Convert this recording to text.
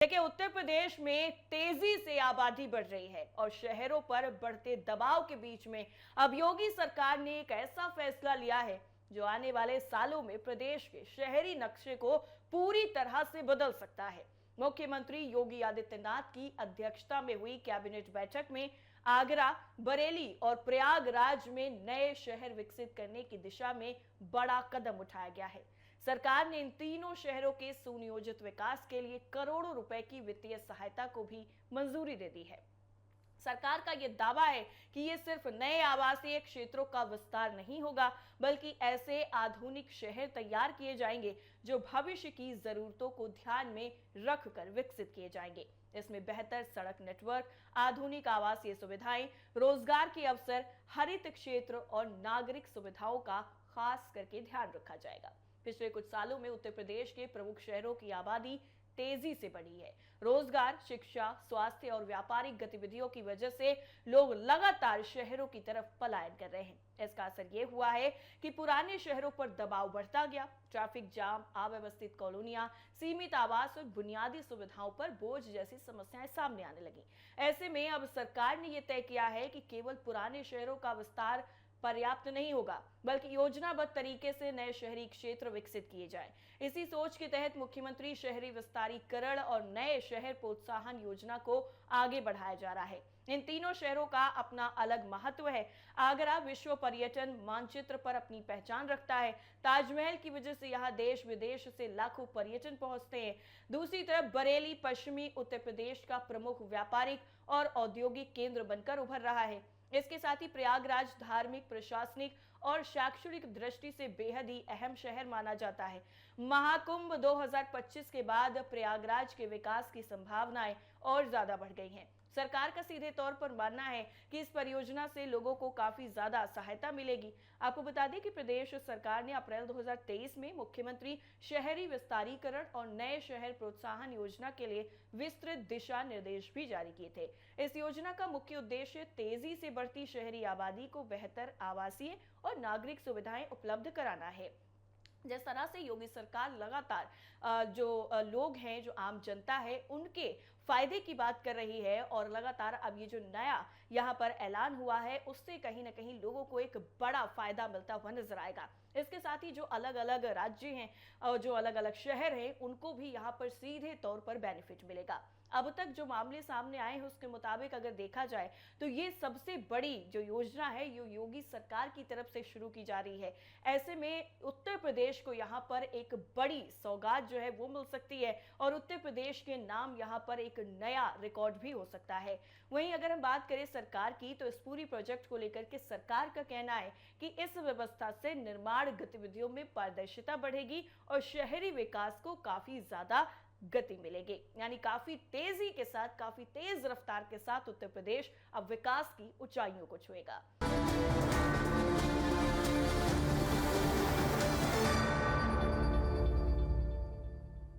देखिए, उत्तर प्रदेश में तेजी से आबादी बढ़ रही है और शहरों पर बढ़ते दबाव के बीच में अब योगी सरकार ने एक ऐसा फैसला लिया है जो आने वाले सालों में प्रदेश के शहरी नक्शे को पूरी तरह से बदल सकता है। मुख्यमंत्री योगी आदित्यनाथ की अध्यक्षता में हुई कैबिनेट बैठक में आगरा, बरेली और प्रयागराज में नए शहर विकसित करने की दिशा में बड़ा कदम उठाया गया है। सरकार ने इन तीनों शहरों के सुनियोजित विकास के लिए करोड़ों रुपए की वित्तीय सहायता को भी मंजूरी दे दी है। सरकार का यह दावा है कि यह सिर्फ नए आवासीय क्षेत्रों का विस्तार नहीं होगा, बल्कि ऐसे आधुनिक शहर तैयार किए जाएंगे जो भविष्य की जरूरतों को ध्यान में रखकर विकसित किए जाएंगे। इसमें बेहतर सड़क नेटवर्क, आधुनिक आवासीय सुविधाएं, रोजगार के अवसर, हरित क्षेत्र और नागरिक सुविधाओं का खास करके ध्यान रखा जाएगा। पिछले कुछ सालों में उत्तर प्रदेश के प्रमुख शहरों की आबादी तेजी से बढ़ी है। रोजगार, शिक्षा, स्वास्थ्य और व्यापारिक गतिविधियों की वजह से लोग लगातार शहरों की तरफ पलायन कर रहे हैं। इसका असर यह हुआ है कि पुराने शहरों पर दबाव बढ़ता गया। ट्रैफिक जाम, अव्यवस्थित कॉलोनियां, सीमित आवास और बुनियादी सुविधाओं पर बोझ जैसी समस्याएं सामने आने लगी। ऐसे में अब सरकार ने यह तय किया है कि केवल पुराने शहरों का विस्तार पर्याप्त नहीं होगा, बल्कि योजनाबद्ध तरीके से नए शहरी क्षेत्र विकसित किए जाएं। इसी सोच के तहत मुख्यमंत्री शहरी विस्तारीकरण और नए शहर प्रोत्साहन योजना को आगे बढ़ाया जा रहा है। इन तीनों शहरों का अपना अलग महत्व है। आगरा विश्व पर्यटन मानचित्र पर अपनी पहचान रखता है। ताजमहल की वजह से यहाँ देश विदेश से लाखों पर्यटन पहुंचते हैं। दूसरी तरफ बरेली पश्चिमी उत्तर प्रदेश का प्रमुख व्यापारिक और औद्योगिक केंद्र बनकर उभर रहा है। इसके साथ ही प्रयागराज धार्मिक, प्रशासनिक और शैक्षणिक दृष्टि से बेहद ही अहम शहर माना जाता है। महाकुंभ 2025 के बाद प्रयागराज के विकास की संभावनाएं और ज्यादा बढ़ गई हैं। सरकार का सीधे तौर पर मानना है कि इस परियोजना से लोगों को काफी ज्यादा सहायता मिलेगी। आपको बता दें कि प्रदेश सरकार ने अप्रैल 2023 में मुख्यमंत्री शहरी विस्तारीकरण और नए शहर प्रोत्साहन योजना के लिए विस्तृत दिशा निर्देश भी जारी किए थे। इस योजना का मुख्य उद्देश्य तेजी से बढ़ती शहरी आबादी को बेहतर आवासीय और नागरिक सुविधाएं उपलब्ध कराना है। जिस तरह से योगी सरकार लगातार जो लोग हैं, जो आम जनता है, उनके फायदे की बात कर रही है और लगातार अब ये जो नया यहाँ पर ऐलान हुआ है उससे कहीं ना कहीं लोगों को एक बड़ा फायदा मिलता हुआ नजर आएगा। इसके साथ ही जो अलग अलग राज्य हैं और जो अलग अलग शहर हैं, उनको भी यहाँ पर सीधे तौर पर बेनिफिट मिलेगा। अब तक जो मामले सामने आए हैं उसके मुताबिक अगर देखा जाए तो ये सबसे बड़ी जो योजना है ये योगी सरकार की तरफ से शुरू की जा रही है। ऐसे में उत्तर प्रदेश को यहाँ पर एक बड़ी सौगात जो है वो मिल सकती है और उत्तर प्रदेश के नाम यहाँ पर एक नया रिकॉर्ड भी हो सकता है। वहीं अगर हम बात करें सरकार की, तो इस पूरी प्रोजेक्ट को लेकर के सरकार का कहना है कि इस व्यवस्था से निर्माण गतिविधियों में पारदर्शिता बढ़ेगी और शहरी विकास को काफी ज्यादा गति मिलेगी। यानी काफी तेजी के साथ, काफी तेज रफ्तार के साथ उत्तर प्रदेश अब विकास की ऊंचाइयों को छुएगा।